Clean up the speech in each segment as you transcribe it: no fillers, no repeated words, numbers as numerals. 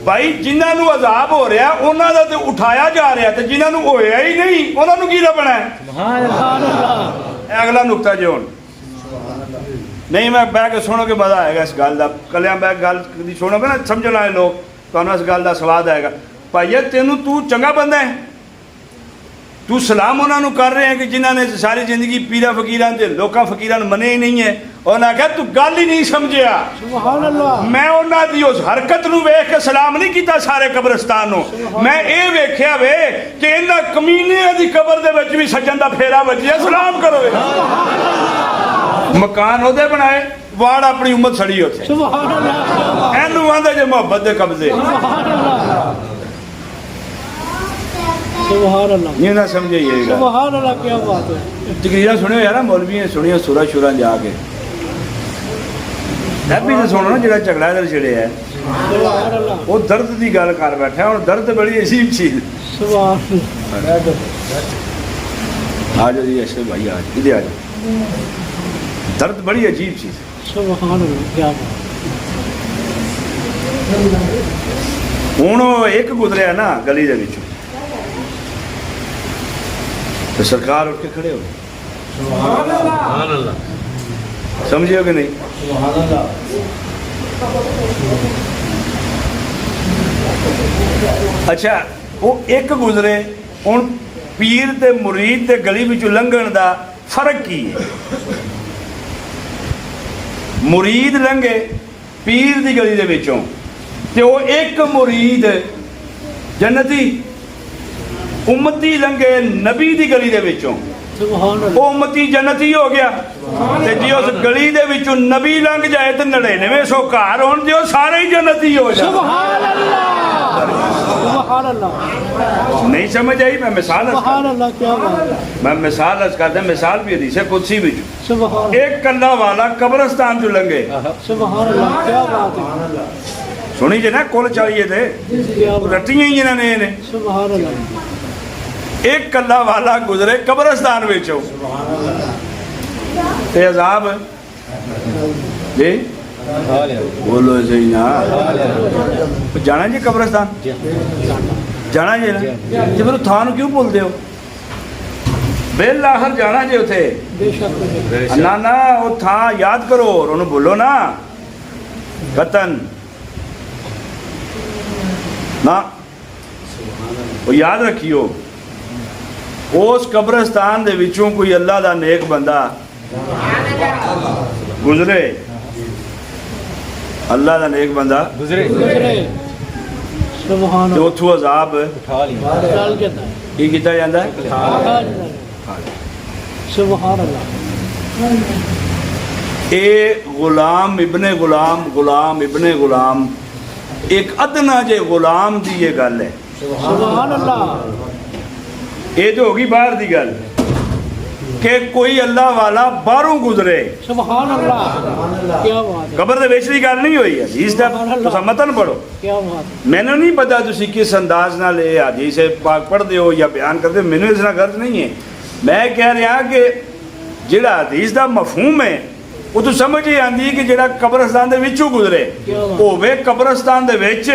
भाई जिन्होंने अजाब हो रहा उन्होंने तो उठाया जा रहा, तो जिन्होंने होया ही नहीं उन्होंने की लभना है। अगला नुकता जो हूँ नहीं मैं बह के सुनोगे मजा आएगा इस गल का, कलिया बह गल सुनोगे ना समझने वाले लोग तो इस गल का स्वाद आएगा। भाई तेनू तू चंगा बंदा है, तू सलाम उन्होंने कर रहे हैं कि जिन्होंने सारी जिंदगी पीरा फकीरां ते लोकां फकीरां मने ही नहीं है। उन्हें आख्या तू गल ही नहीं समझिया, मैं उन्होंने उस हरकत नूं वेख के सलाम नहीं किया सारे कब्रिस्तान नूं, मैं ये वेख्या वे कि इन्हां कमीनियां दी कबर दे विच भी सज्जन दा फेरा वजिया, सलाम करो। मकान ओदे बनाए वाड़ अपनी उम्मत सड़ी उत्थे, इहनूं आंदे जे मुहब्बत दे कब्जे। ये ना समझे ये क्या बात है। तकरीरें सुनियो यार मौलवी सुनियो सुरा शुरा जाके भी तो सुनो ना जो झगड़ा इधर छिड़े है वो दर्द की गल कर बैठा और दर्द बड़ी अजीब चीज। आ जाओ जी ऐसे भाई आज इधर आ जाओ, दर्द बड़ी अजीब चीज। हूँ एक गुजरिया ना गली दे विचों तो सरकार उठ के खड़े हो, समझियो कि नहीं? अच्छा वो एक गुजरे हूँ पीर ते मुरीद ते गली विचों लंघण दा फर्क की है? मुरीद लंघे पीर दी गली दे विचों ते वो एक मुरीद जन्नती, उम्मती लंघे नबी दी गली दे विचों वो उम्मती जन्नती हो गया। ते जी उस गली दे विचों नबी लंघ जाए तो 99 घर होण जो सारे ही जन्नती हो जाए। नहीं समझ आई? मैं मिसाल मैं मिसाल करता, मिसाल भी हदीस कुदसी भी एक कल्ला वाला कब्रिस्तान जो लंघे, सुनी जे ना कुल चाहिए थे रटियां ही जिन्होंने एक कल्ला वाला गुजरे कब्रिस्तान विचों ते अजाब जी बोलो सही ना जाना जी कब्रिस्तान जाना जी ना जी फिर थान क्यों बोलते हो? बिल आखिर जाना जी उथे ना ना वो था याद करो और उन्होंने बोलो ना कतन ना वो याद रखियो उस कब्रिस्तान दे विचों कोई अल्लाह दा नेक बंदा गुजरे, अल्लाह दा नेक बंदा गुजरे तो उथों अजाब की किया जाता है। ए गुलाम इब्ने गुलाम गुलाम इब्ने गुलाम एक अदना जे गुलाम दी ये गल है। ये तो होगी बाहर की गल कि कोई अल्लाह वाला बाहरों गुजरे, कबर दे विच दी गल नहीं हुई है। हदीस दा तुसां मतन पढ़ो, मैनू नहीं पता तुसीं किस अंदाज नाल ये हदीस पाक पढ़दे हो या बयान करदे हो, मैनू इस नाल गर्ज नहीं है। मैं कह रहा कि जिहड़ा हदीस दा मफहूम है वो तो समझ ही आती है कि जिहड़ा कब्रिस्तान दे विचों गुजरे होवे कब्रिस्तान दे विच,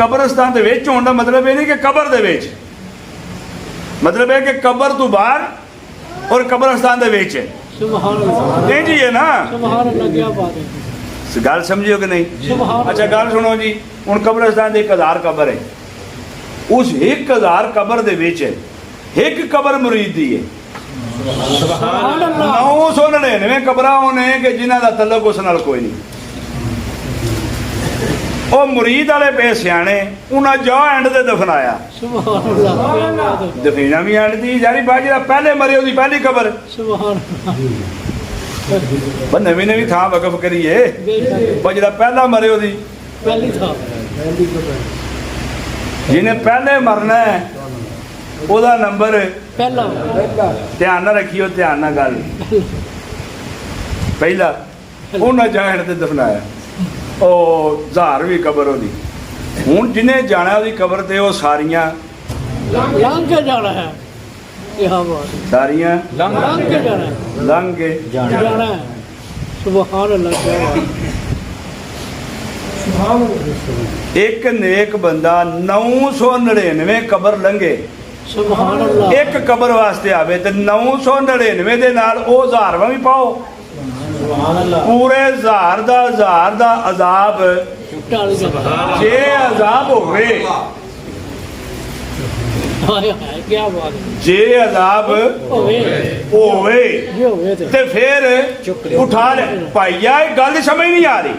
कब्रिस्तान दे विच होण दा मतलब ये नहीं कि कबर दे विच, मतलब है कि कबर तो बाहर और कब्रिस्तान दे विच नहीं जी है ना। गल समझियो कि नहीं? अच्छा गल सुनो जी, हुण कब्रिस्तान 1000 कबर है, उस 1000 कबर दे विच एक कबर मुरीद दी है, 999 कबर होने कि जिन्हां दा तल्लुक उस नाल कोई नहीं। वो मुरीद वाले पे सियाने उन्हें जा एंड से दफनाया, दफीना भी एंड दी जारी बाजी पहले मरे उसकी पहली कबर नवी नवी थां वकफ करिए जो पहला मरे उसकी जिन्हें पहले मरना है ओदा नंबर ध्यान ना रखियो, ध्यान ना गल पहला उन्हें जा एंड से दफनाया। ओ 1000वीं कबर होगी हूँ जिन्हें जाना उसकी कबर ते वो सारियां लंघ के जाना है, सारियां लंघ के जाना है। सुभान अल्लाह। एक नेक बंदा 999 कबर लंघे, सुभान अल्लाह। एक कबर वास्ते आवे तो 999 दे नाल ओ 1000वां भी पाओ, सुभान अल्लाह। पूरे 1000 दा अजाब जे अजाब होवे, क्या बात है। जे अजाब होवे होवे ये होवे ते फिर उठा ले भाईया, एक गल समझ नहीं आ रही।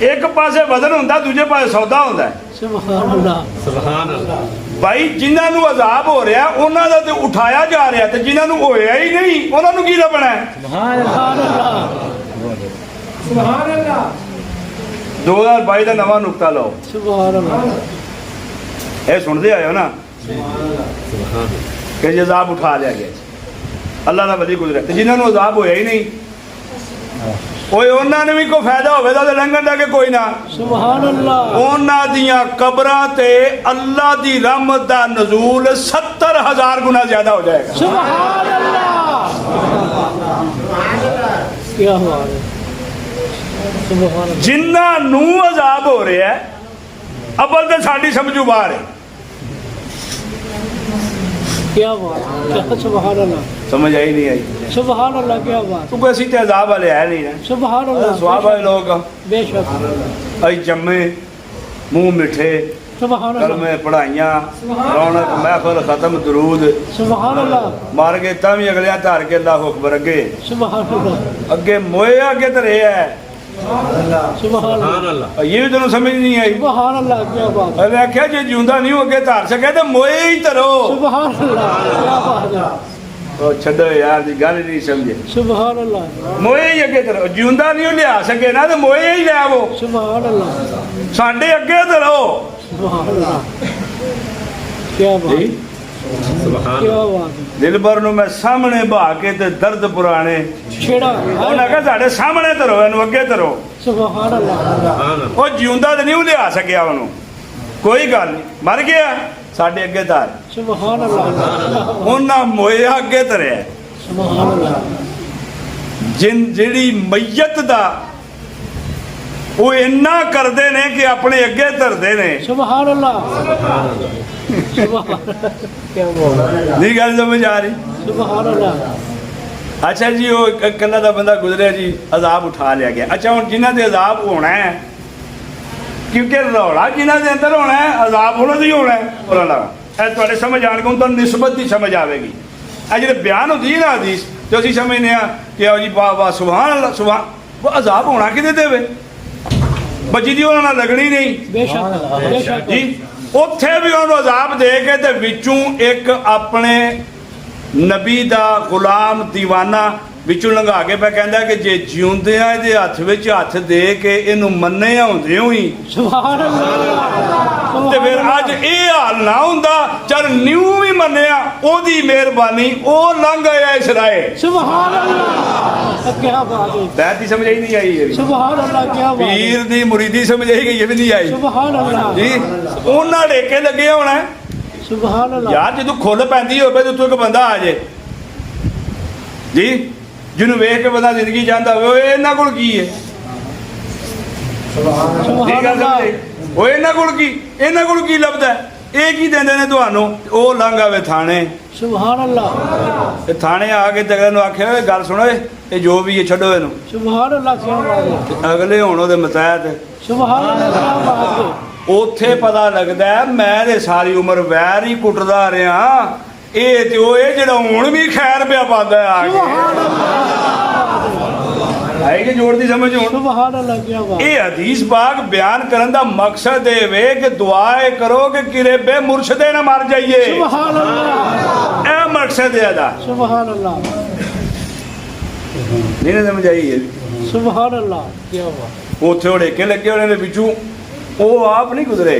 एक पासे वजन होंदा, दूजे पासे सौदा होंदा है। सुभान अल्लाह। भाई जिन्हां नूं अजाब हो रहा उन्हां दा ते उठाया जा रहा, ते जिन्हां नूं होया ही नहीं उन्हां नूं की लभना है। सुभान अल्लाह। 2022 का नवा नुकता लो, सुभान अल्लाह। ये सुनते आए हो ना कि जे अजाब उठा लिया गया, अल्लाह का वली गुजरे, जिन्हां नूं अजाब होया ही नहीं कोई उन्होंने भी कोई फायदा होगा तो लंघन लगे कोई ना। सुभान अल्लाह। उन्हां दियां कबरां ते अल्लाह दी रहमत दा नज़ूल 70,000 गुना ज्यादा हो जाएगा। सुभान अल्लाह। क्या बात है। सुभान अल्लाह। जिन्हां नूं अजाब हो रहा है, अव्वल तो साडी समझू बाहर है। क्या बात है। सुभान अल्लाह। समझ आई नहीं आई? सुभान अल्लाह। क्या बात। क्योंकि असीं ते अजाब वाले है नहीं ना, सुभान अल्लाह। स्वाब वाले लोग बेशक। अई जम्मे मुंह मिठे, सुभान अल्लाह। कलमे पढ़ाइयां, रौनक महफिल खत्म दरूद, सुभान अल्लाह। मार के तां भी अगलियां धार के अल्लाह अकबर अगे सुभान अल्लाह। अगे मोए अगे तो रहे है। सुभान अल्लाह। ये भी तेन समझ नहीं आई। सुभान अल्लाह। क्या बात है। मैं आख्या जे जिंदा नहीं हो अगे धार सके तो मोए ही धरो। सुभान अल्लाह। क्या बात है। तो छो यार दी गल नहीं समझे। सुभान अल्लाह। मोए ही अगे धरो, जिंदा नहीं लिया सके ना तो मोए ही ले आवो, सुभान अल्लाह। साडे अगे धरो। सुभान अल्लाह। क्या बात है। क्या बात है। दिलबर नूं मैं सामने बहा के ते दर्द पुराने छेड़ा उन्हें कहा साडे सामने धरो, इनू अगे धरो। सुभान अल्लाह। वो जिंदा तो नहीं लिया सकिया, उन्होंने कोई गल नहीं, मर गया साडे अगे धार। सुभान अल्लाह। उन्हें मोया अगे धरिया। सुभान अल्लाह। जिहड़ी मैयत दा वो इन्ना करते ने कि अपने अगे धरते ने। सुभान अल्लाह। सुभान। क्या बोल नहीं गल समझ आ रही? सुभान अल्लाह। अच्छा जी, वो कला दा बंदा गुजरिया जी, अजाब उठा लिया गया। अच्छा हुण जिन्हां दे अजाब होना है, क्योंकि रौला जिन्हां दे अंदर होना है, अजाब उन्हां दा ही होना है। बोलण लगा ऐ तुहाडे समझ आण के तो निस्बत दी समझ आवेगी। ऐ जिहड़े बयान हुंदी है ना हदीस, ते असीं समझने आ कि आओ जी वाह वाह सुभान अल्लाह सुभान, वो अजाब होना किते देवे, बची दी उन्हां नाल लगनी नहीं। बेशक बेशक जी उत्थे भी उन्होंने अजाब दे के ते विचों एक अपने नबी दा गुलाम दीवाना विचों लंघा के पे कहंदा कि जे जिउंदियां इहदे हत्थ विच हत्थ दे के इहनूं मन्ने आउंदे ही सुभान अल्लाह। ते फिर अज ये हाल ना हुंदा, चल न्यू भी मन्निया ओदी मेहरबानी ओ लंघ आया इस राहे। सुभान अल्लाह। क्या बात है। बैत दी समझ ही नहीं आई ये भी। सुभान अल्लाह। क्या बात है। पीर दी मुरीदी समझ आई गई, ये भी नहीं आई सुभान अल्लाह। जी। उन्हां ढेके लगे होना सुभान अल्लाह। यार, जो खुल पैंदी होवे तो तू एक बंदा आ जाए जी, जिन्होंने वेख के बंदा जिंदगी चाहता हो, इन्हां कोल की है? सुभान अल्लाह। वो इन्हां कोल की, इन्हां कोल की लभदा है? ये की देंदे ने तुहानूं? ओ लंघ आवे थाने, सुभान अल्लाह। ते थाने आके ते अगले नूं आखे गल सुनो, ये जो भी है छड्डो इहनूं। सुभान अल्लाह। क्या बात है। अगले होण ओहदे मतहत सुभान अल्लाह। क्या बात है। उत्थे पता लगदा है मैं ते सारी उम्र वैर ही कुटदा रहा, ये ते ओह जिहड़ा हुण भी खैर पिया पांदा है आ के। आई कि जोड़ दी समझ हुण? सुभान अल्लाह। क्या बात। ये हदीस पाक बयान करन दा मकसद ये वे कि दुआए करो कि किरे बे मुर्शदे ना मर जाइए। सुभान अल्लाह। ए मकसद है दा। सुभान अल्लाह। नहीं समझ आई है? सुभान अल्लाह। क्या बात। उत्थे उड़ेके लगे होने ने पिछू, वो आप नहीं गुजरे,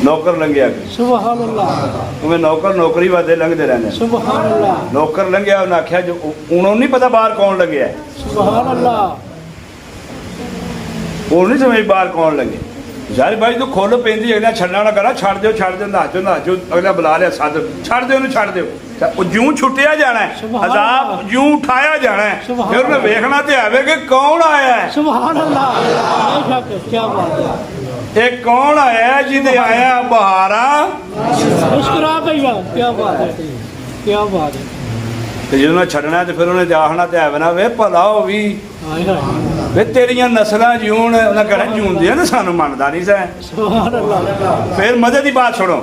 नौकर लंघिया। सुभान अल्लाह। तुम्हें नौकर नौकरी वादे लंघते रहने। सुभान अल्लाह। नौकर लंघिया, उन्हें आख्या जो उन्होंने नहीं पता बाहर कौन लगे है, सुभान अल्लाह। वो नहीं समझ बाहर कौन लगे। यार भाई तू खोल पेंदी, अगला छड़ना ना करा, छड़ दो नहा चो अगला बुला लिया सद, छड़ दो छड़ दो। ਉਹ ਜਿਉਂ ਛੁੱਟਿਆ ਜਾਣਾ ਹੈ, ਸੁਭਾਨ ਅਜ਼ਾਬ ਅੱਲਾਹ। ਜਿਉਂ ਉਠਾਇਆ ਜਾਣਾ ਹੈ, ਸੁਭਾਨ ਫਿਰ ਉਹਨੇ ਵੇਖਣਾ ਤੇ ਆਵੇ ਕਿ ਕੌਣ ਆਇਆ ਹੈ। सुभान अल्लाह बेशक क्या बात है ਇਹ ਕੌਣ ਆਇਆ ਹੈ ਜਿਹਦੇ ਆਇਆ ਬਹਾਰਾਂ। मुस्कुरा गई है क्या बात है क्या बात है ਤੇ ਜਦੋਂ ਉਹਨੇ ਛੱਡਣਾ ਤੇ ਫਿਰ ਉਹਨੇ ਤੇ ਆਖਣਾ ਤੇ ਆਵੇ ਨਾ ਵੇ ਭਲਾ ਉਹ ਵੀ हाय हाय ਵੇ ਤੇਰੀਆਂ ਨਸਲਾਂ ਜਿਉਣ। ਉਹਨਾਂ ਕਹਿਣਾ ਜਿਉਂਦੀਆਂ ਨੇ ਸਾਨੂੰ ਮੰਨਦਾ ਨਹੀਂ ਸੈ। सुभान अल्लाह फिर मजे की बात सुनो,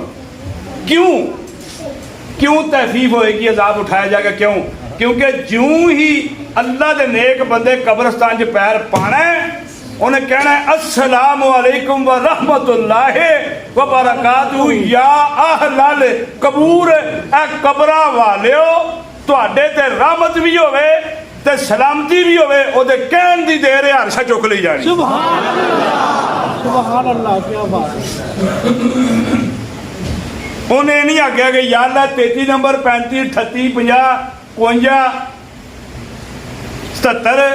क्यों क्यों तहफीफ होएगी, अजाब उठाया जाएगा क्यों? क्योंकि ज्यों ही अल्लाह के नेक बंदे कब्रस्तान च पैर पाना है, उन्हें कहना है अस्सलामु अलैकुम व रहमतुल्लाहि व बरकातहू या अहलल कबूर। ए कबरा वालिओ तुहाडे ते रहमत भी होवे ते सलामती भी होवे, ओदे कहण दी देर है हरशा चुक ली जानी। सुभान अल्लाह क्या बात है उन्हें नहीं आख्या कि यार 33 नंबर 35 38 50 52 77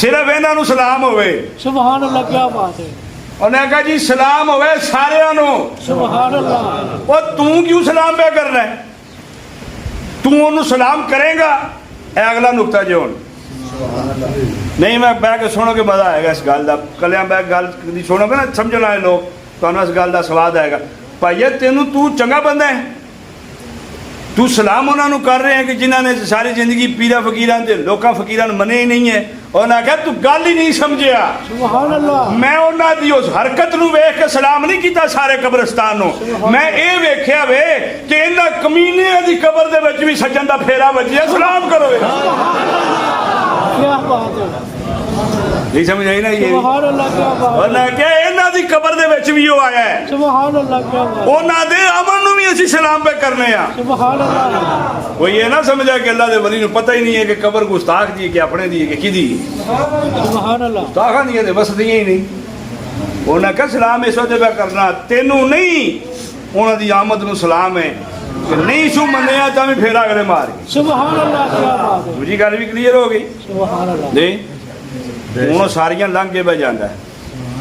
सिर्फ इन्हों सलाम होवे। सुभान अल्लाह क्या बात है उन्हें आख्या जी सलाम होवे सारियां नूं। सुभान अल्लाह और तू क्यों सलाम पे करना है? तू उन्होंने सलाम करेगा। ए अगला नुकता जो नहीं मैं बह के सुनोगे मजा आएगा इस गल का। कलिया बह गल सुनोगे ना समझने वाले लोग तो इस गल का स्वाद आएगा। भाईया तेनू तू चंगा बंदा है, तू सलाम उन्होंने कर रहे हैं कि जिन्होंने सारी जिंदगी पीरा फकीरां ते लोकां फकीरां नूं मने ही नहीं है। उन्हें आख्या तू गल ही नहीं समझिया। सुभान अल्लाह मैं उन्हां दी उस हरकत नूं वेख के सलाम नहीं कीता सारे कब्रिस्तान नूं। मैं ये वेख्या वे कि इन्हां कमीनिਆਂ दी कबर दे विच भी सज्जन दा फेरा वजिया, सलाम करो। क्या बात है नहीं समझ आई ना ये? सुभान अल्लाह क्या बात है उन्हें क्या इन्हां दी कबर दे विच भी वो आया है, सुभान अल्लाह क्या बात है उन्हां दे अमल नूं भी असीं सलाम पे करने आ। सुभान अल्लाह कोई ये ना समझा कि अल्लाह दे वली नूं पता ही नहीं है कि कबर गुस्ताख दी है कि अपने दी है कि किदी है। सुभान अल्लाह गुस्ताखां दी ते वसदियां ही नहीं। उन्हें कहा सलाम इस वजह पे करना, तेनू नहीं उन्हां दी आमद नूं सलाम है कि नहीं सू मन्निया तां भी फेरा अगले मार गई। सुभान अल्लाह क्या बात है दूजी गल भी क्लीयर हो गई। सुभान अल्लाह नहीं हूँ सारियां लंघ के बह जाता है।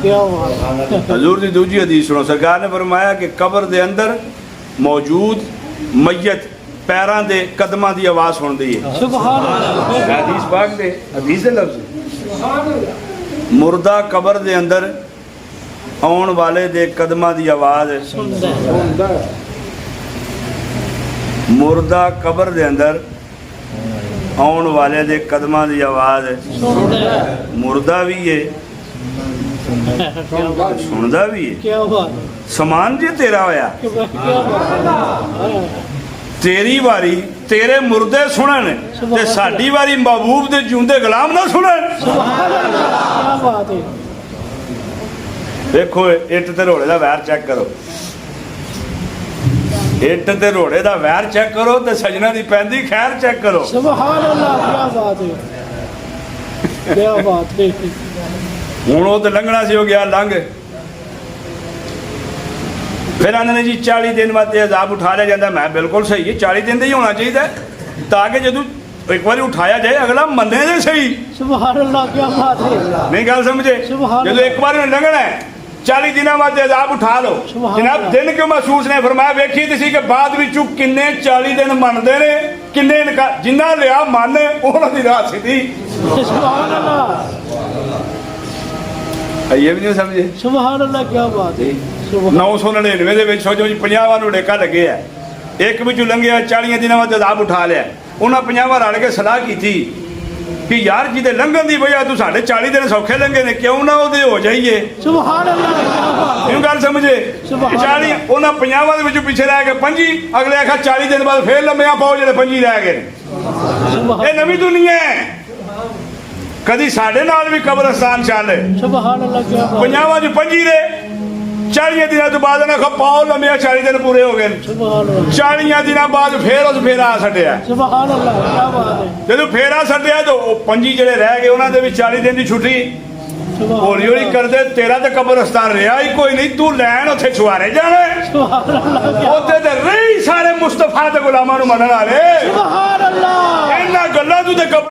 क्या बात है हजूर की दूजी हदीस सुनो, सरकार ने फरमाया कि कबर दे अंदर मौजूद मैयत पैरां दे कदमां दी आवाज़ सुनदी है। सुभान अल्लाह हदीस पाक दे हदीस दे लफ्ज़ मुर्दा कबर दे अंदर आउण वाले दे कदमां दी आवाज़ सुनदा है मुर्दा कबर दे अंदर आउण वाले दे कदमां दी आवाज़ सुनदा है मुर्दा भी है क्या बात है सुनदा भी है। क्या बात है समान जे तेरा होया, क्या बात है तेरी वारी तेरे मुर्दे सुनन ते साडी वारी महबूब दे जिउंदे गुलाम ना सुनन। सुभान अल्लाह क्या बात है देखो इट ते रोड़े दा वैर चेक करो, इट ते रोड़े दा वैर चेक करो ते सजना दी पैंदी खैर चेक करो। सुभान अल्लाह क्या बात है क्या बात है हुण वो तो लंघना सी हो गया लंघ। फिर आंदे ने जी 40 दिन बाद अजाब उठा लिया जाता। मैं बिल्कुल सही है, 40 दिन ही होना चाहिए ताकि जदों एक बार उठाया जाए अगला मन्ने दे सही। सुभान अल्लाह क्या बात है नहीं गल समझे? सुभान जदों एक बार लंघना है 40 दिनों बाद अजाब उठा लो। सुभान जनाब अल्लाह। दिन क्यों महसूस ने फरमाया वेखी तुसीं कि बाद विचों किन्ने 40 दिन मनदे ने किन्ने इनकार जिन्ना लिया मन उन्हां दी राह सीधी। सुभान अल्लाह ये भी नहीं समझे? सुभान अल्लाह क्या बात है सुभान 999 ਦੇ ਵਿੱਚ ਸੋਚੋ ਜੀ 50 ਨੂੰ ਡੇਕਾ ਲੱਗੇ ਆ, ਇੱਕ ਵਿੱਚੋਂ ਲੰਘਿਆ 40 ਦਿਨਾਂ ਬਾਅਦ ਅਜ਼ਾਬ ਉਠਾ ਲਿਆ। ਉਹਨਾਂ 50 ਰਲ ਕੇ ਸਲਾਹ ਕੀਤੀ ਕਿ ਯਾਰ ਜਿਹਦੇ ਲੰਘਣ ਦੀ ਵਜ੍ਹਾ ਤੂੰ ਸਾਡੇ 40 ਦਿਨ ਸੌਖੇ ਲੰਘੇ ਨੇ ਕਿਉਂ ਨਾ ਉਹਦੇ ਹੋ ਜਾਈਏ। सुभान अल्लाह क्या बात है ਇਹਨੂੰ ਗੱਲ ਸਮਝੇ? ਸੁਭਾਨ 40 ਉਹਨਾਂ 50 ਦੇ ਵਿੱਚੋਂ ਪਿੱਛੇ ਰਹਿ ਕੇ 25 ਅਗਲੇ ਆਖਾ 40 ਦਿਨ ਬਾਅਦ ਫੇਰ ਲੰਮਿਆ ਪਾਓ ਜਿਹੜੇ 25 ਰਹਿ ਗਏ ਨੇ। सुभान ਇਹ ਨਵੀਂ ਦੁਨੀਆ ਹੈ। ਕਦੀ ਸਾਡੇ ਨਾਲ ਵੀ ਕਬਰਸਤਾਨ ਚੱਲ सुभान अल्लाह क्या बात 50 ਚ 25 ਦੇ 40 ਦਿਨਾਂ ਤੋਂ ਬਾਅਦ ਨਾ ਪਾਓ ਲੰਮਿਆ 40 ਦਿਨ ਪੂਰੇ ਹੋ ਗਏ ਨੇ। सुभान अल्लाह 40 ਦਿਨਾਂ ਬਾਅਦ ਫੇਰ ਉਸ ਫੇਰਾ ਛੱਡਿਆ। सुभान अल्लाह क्या बात है ਜਦੋਂ ਫੇਰਾ ਛੱਡਿਆ ਤਾਂ ਉਹ 25 ਜਿਹੜੇ ਰਹਿ ਗਏ ਉਹਨਾਂ ਦੇ ਵੀ 40 ਦਿਨ ਦੀ ਛੁੱਟੀ सुभान ਹੌਲੀ ਹੌਲੀ ਕਰਦੇ। ਤੇਰਾ ਤਾਂ ਕਬਰਸਤਾਨ ਰਿਹਾ ਹੀ ਕੋਈ ਨਹੀਂ, ਤੂੰ ਲੈਣ ਉੱਥੇ ਛੁਆਰੇ ਜਾਣਾ सुभान अल्लाह क्या ਉੱਥੇ ਤੇ ਰਹੀ ਸਾਰੇ ਮੁਸਤਫਾ ਦੇ ਗੁਲਾਮਾਂ ਨੂੰ ਮੰਨਣ ਵਾਲੇ। सुभान अल्लाह ਇਹਨਾਂ ਗੱਲਾਂ ਤੂੰ ਤੇ